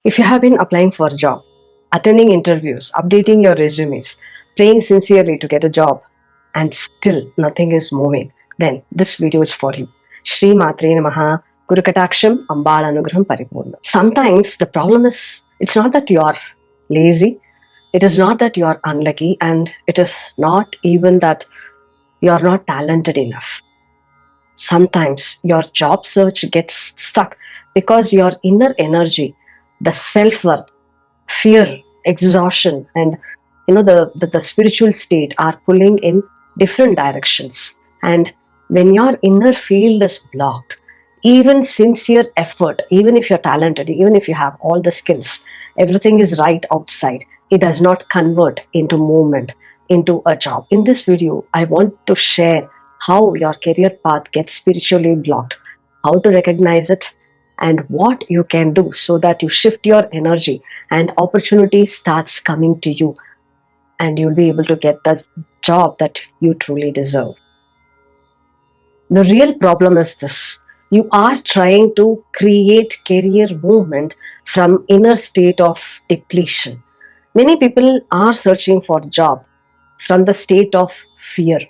If you have been applying for a job, attending interviews, updating your resumes, praying sincerely to get a job, and still nothing is moving, then this video is for you. Shri Matre Namaha Guru Kataksham Ambal Anugraham Paripurna. Sometimes the problem is it's not that you are lazy, it is not that you are unlucky, and it is not even that you are not talented enough. Sometimes your job search gets stuck because your inner energy, the self-worth, fear, exhaustion, and the spiritual state are pulling in different directions. And when your inner field is blocked, even sincere effort, even if you're talented, even if you have all the skills, everything is right outside, it does not convert into movement, into a job. In this video, I want to share how your career path gets spiritually blocked, how to recognize it, and what you can do so that you shift your energy and opportunity starts coming to you, and you'll be able to get the job that you truly deserve. The real problem is this: you are trying to create career movement from inner state of depletion. Many people are searching for job from the state of fear,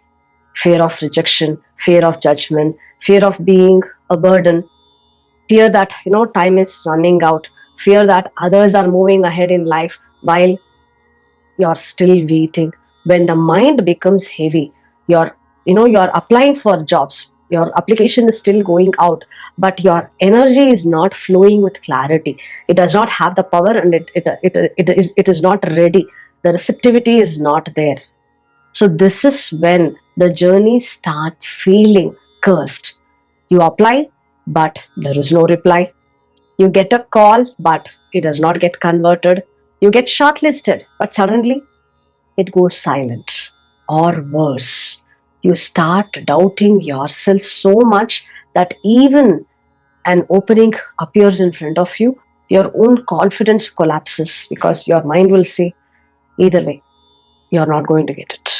fear of rejection, fear of judgment, fear of being a burden, fear that time is running out, fear that others are moving ahead in life while you're still waiting. When the mind becomes heavy, you're applying for jobs, your application is still going out, but your energy is not flowing with clarity. It does not have the power, and it is not ready. The receptivity is not there. So this is when the journey start feeling cursed. You apply, but there is no reply. You get a call, but it does not get converted. You get shortlisted, but suddenly it goes silent. Or worse, you start doubting yourself so much that even an opening appears in front of you, your own confidence collapses because your mind will say, either way, you're not going to get it.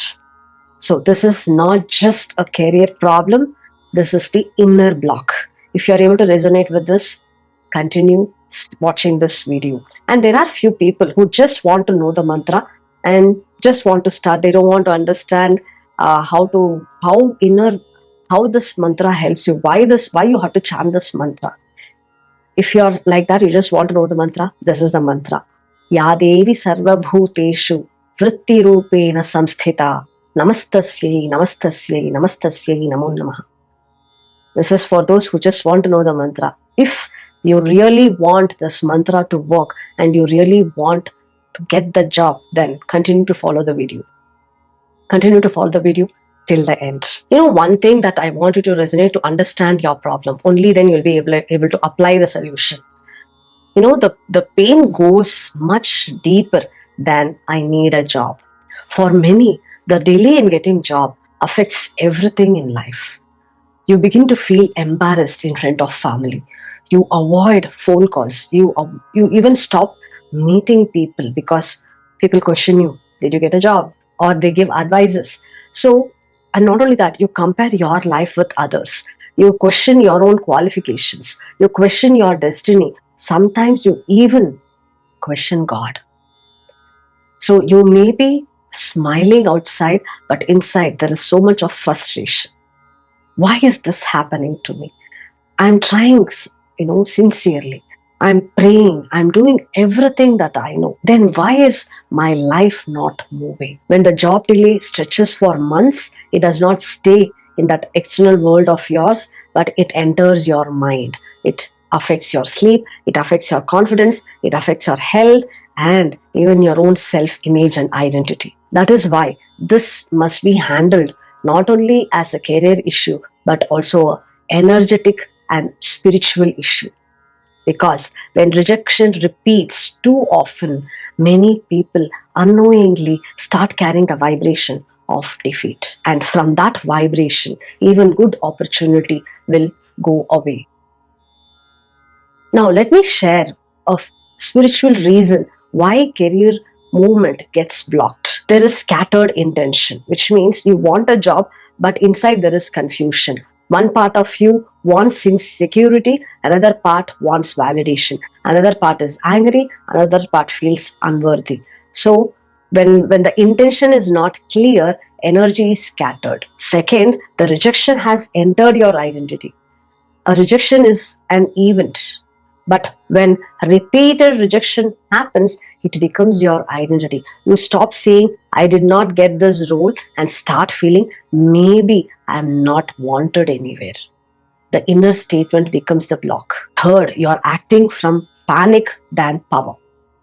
So, this is not just a career problem, this is the inner block. If you're able to resonate with this, continue watching this video. And there are few people who just want to know the mantra and just want to start. They don't want to understand how this mantra helps you, why you have to chant this mantra. If you're like that, you just want to know the mantra, this is the mantra. Ya Devi Sarva Bhuteshu Vritti Rupena Samsthita Namastasyai Namastasyai Namastasyai Namo Namaha. This is for those who just want to know the mantra. If you really want this mantra to work and you really want to get the job, then continue to follow the video. Continue to follow the video till the end. One thing that I want you to resonate to understand your problem. Only then you'll be able to apply the solution. The pain goes much deeper than I need a job. For many, the delay in getting job affects everything in life. You begin to feel embarrassed in front of family. You avoid phone calls. You even stop meeting people because people question you. Did you get a job? Or they give advices. So, and not only that, you compare your life with others. You question your own qualifications. You question your destiny. Sometimes you even question God. So you may be smiling outside, but inside there is so much of frustration. Why is this happening to me? I'm trying, sincerely. I'm praying. I'm doing everything that I know. Then why is my life not moving? When the job delay stretches for months, it does not stay in that external world of yours, but it enters your mind. It affects your sleep, it affects your confidence, it affects your health, and even your own self-image and identity. That is why this must be handled not only as a career issue, but also an energetic and spiritual issue. Because when rejection repeats too often, many people unknowingly start carrying the vibration of defeat. And from that vibration, even good opportunity will go away. Now, let me share a spiritual reason why career movement gets blocked. There is scattered intention, which means you want a job, but inside there is confusion. One part of you wants security, another part wants validation, another part is angry, another part feels unworthy. So when the intention is not clear, energy is scattered. Second, the rejection has entered your identity. A rejection is an event, but when repeated rejection happens, it becomes your identity. You stop saying, I did not get this role, and start feeling, maybe I'm not wanted anywhere. The inner statement becomes the block. Third, you're acting from panic than power.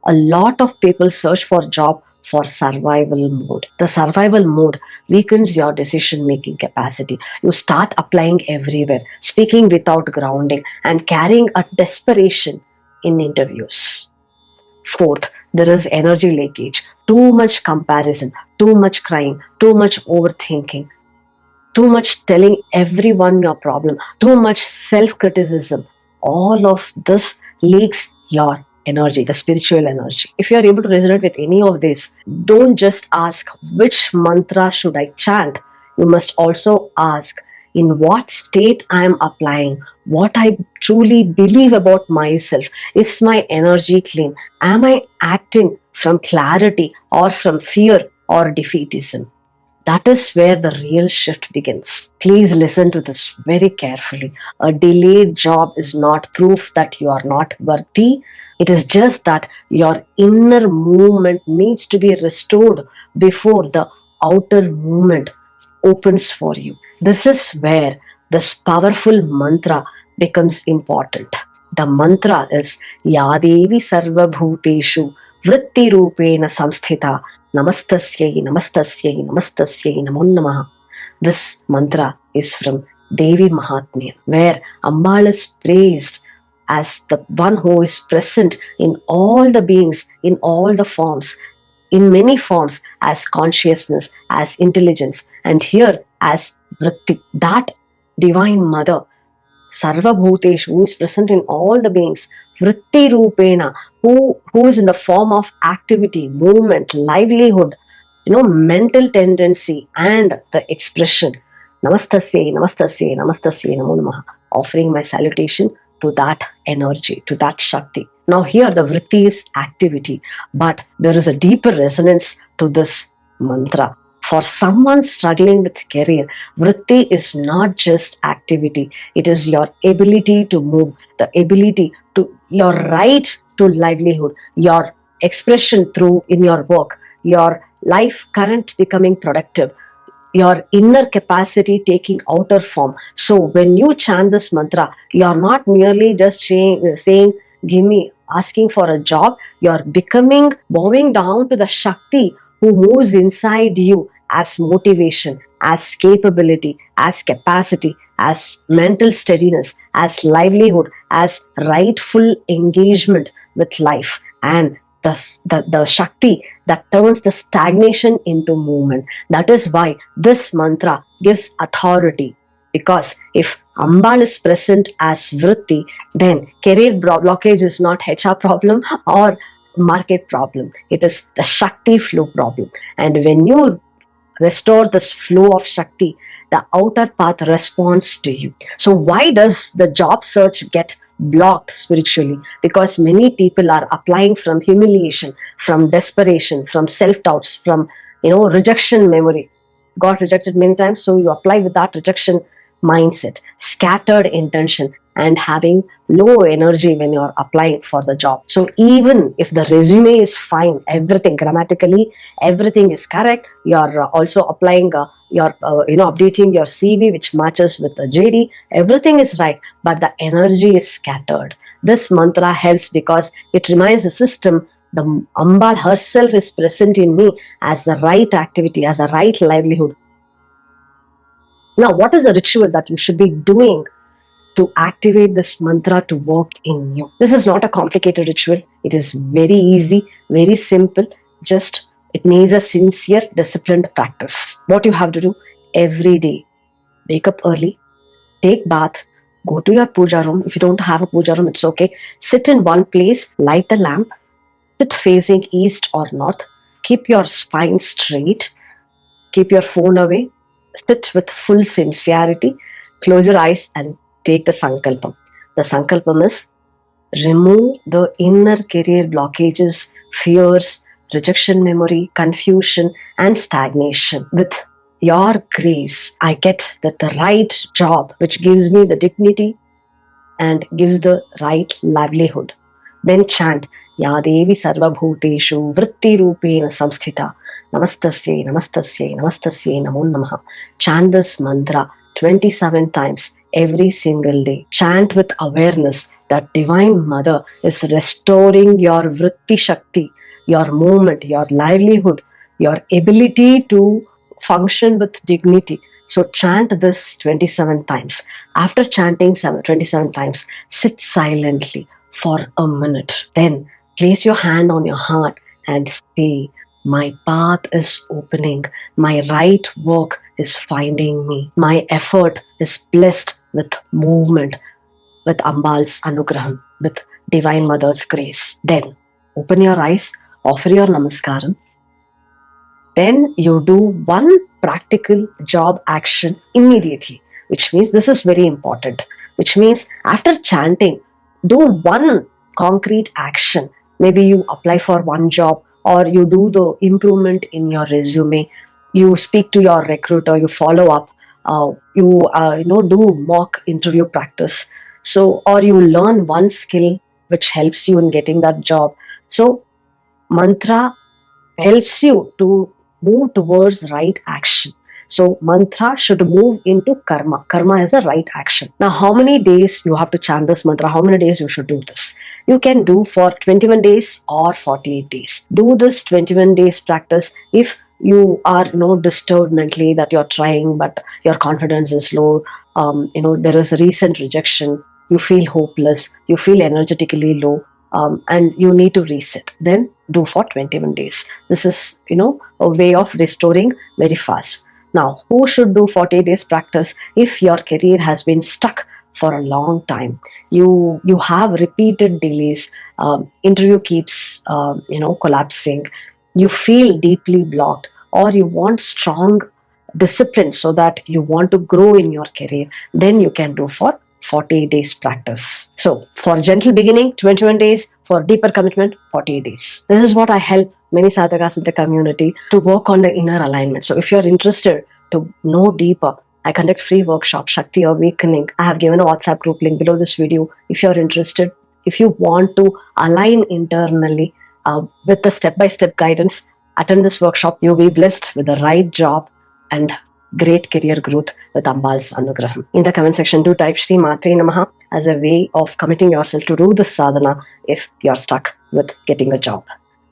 A lot of people search for job for survival mode. The survival mode weakens your decision making capacity. You start applying everywhere, speaking without grounding, and carrying a desperation in interviews. Fourth, there is energy leakage, too much comparison, too much crying, too much overthinking, too much telling everyone your problem, too much self criticism. All of this leaks your energy, the spiritual energy. If you are able to resonate with any of this, don't just ask which mantra should I chant. You must also ask in what state I am applying, what I truly believe about myself. Is my energy clean? Am I acting from clarity or from fear or defeatism? That is where the real shift begins. Please listen to this very carefully. A delayed job is not proof that you are not worthy. It is just that your inner movement needs to be restored before the outer movement opens for you. This is where this powerful mantra becomes important. The mantra is Yadevi Sarva Bhuteshu Vritti Rupena Samsthita Namastasyai Namastasyai Namastasyai Namo Namaha. This mantra is from Devi Mahatmya, where Ambal is praised as the one who is present in all the beings, in all the forms, in many forms, as consciousness, as intelligence, and here as Vritti, that divine mother, Sarva Bhutesh, who is present in all the beings, Vritti Rupena, who is in the form of activity, movement, livelihood, mental tendency, and the expression. Namastasye, Namastasye, Namastasye, Namo Namaha. Offering my salutation to that energy, to that Shakti. Now, here the vritti is activity, but there is a deeper resonance to this mantra. For someone struggling with career, vritti is not just activity, it is your ability to move, the ability to, your right to livelihood, your expression through in your work, your life current becoming productive, your inner capacity taking outer form. So when you chant this mantra, you are not merely just saying give me, asking for a job. You are becoming, bowing down to the Shakti who moves inside you as motivation, as capability, as capacity, as mental steadiness, as livelihood, as rightful engagement with life, and the Shakti that turns the stagnation into movement. That is why this mantra gives authority. Because if Ambal is present as Vritti, then career blockage is not HR problem or market problem. It is the Shakti flow problem. And when you restore this flow of Shakti, the outer path responds to you. So, why does the job search get blocked spiritually? Because many people are applying from humiliation, from desperation, from self doubts, from rejection memory. Got rejected many times, so you apply with that rejection mindset, scattered intention, and having low energy when you're applying for the job. So even if the resume is fine, everything grammatically, everything is correct, you're also applying you're updating your CV which matches with the JD, everything is right, but the energy is scattered. This mantra helps because it reminds the system the Ambal herself is present in me as the right activity, as a right livelihood. Now, what is a ritual that you should be doing to activate this mantra to work in you? This is not a complicated ritual. It is very easy, very simple. Just it needs a sincere, disciplined practice. What you have to do every day: wake up early, take bath, go to your puja room. If you don't have a puja room, it's okay. Sit in one place, light the lamp, sit facing east or north, keep your spine straight, keep your phone away, sit with full sincerity, close your eyes and take the Sankalpam. The Sankalpam is remove the inner career blockages, fears, rejection memory, confusion, and stagnation. With your grace, I get the right job which gives me the dignity and gives the right livelihood. Then chant Ya Devi Sarvabhuteshu Vritti Rupena Samsthita Namastasye Namastasye Namastasye Namo Namaha. Chant this mantra 27 times every single day. Chant with awareness that Divine Mother is restoring your Vritti Shakti, your movement, your livelihood, your ability to function with dignity. So chant this 27 times. After chanting 27 times, sit silently for a minute. Then place your hand on your heart and say, my path is opening. My right work is finding me. My effort is blessed with movement, with Ambal's Anugraham, with Divine Mother's grace. Then open your eyes, offer your namaskaram. Then you do one practical job action immediately, which means this is very important. Which means after chanting, do one concrete action. Maybe you apply for one job or you do the improvement in your resume. You speak to your recruiter, you follow up, you do mock interview practice. So, or you learn one skill which helps you in getting that job. So, mantra helps you to move towards right action. So mantra should move into karma. Karma is a right action. Now, how many days you have to chant this mantra? How many days you should do this? You can do for 21 days or 48 days. Do this 21 days practice if you are disturbed mentally that you're trying but your confidence is low. There is a recent rejection. You feel hopeless. You feel energetically low. And you need to reset. Then do for 21 days. This is a way of restoring very fast. Now, who should do 40 days practice if your career has been stuck for a long time? You have repeated delays. Interview keeps collapsing. You feel deeply blocked, or you want strong discipline so that you want to grow in your career. Then you can do for 40 days practice. So for gentle beginning, 21 days. For deeper commitment, 40 days. This is what I help many sadhakas in the community to work on the inner alignment. So if you're interested to know deeper, I conduct free workshop, Shakti Awakening. I have given a WhatsApp group link below this video. If you're interested, if you want to align internally with the step-by-step guidance, attend this workshop. You'll be blessed with the right job and great career growth with Ambal's Anugraham. In the comment section, do type Shri Matre Namaha as a way of committing yourself to do this sadhana if you're stuck with getting a job.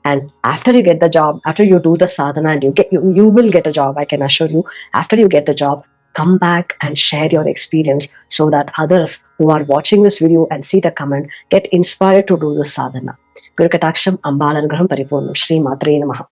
And after you get the job, after you do the sadhana and you will get a job, I can assure you, after you get the job, come back and share your experience so that others who are watching this video and see the comment get inspired to do the sadhana. Guru Kataksham Ambal Anugraham Paripurnam. Shri Matre Namaha.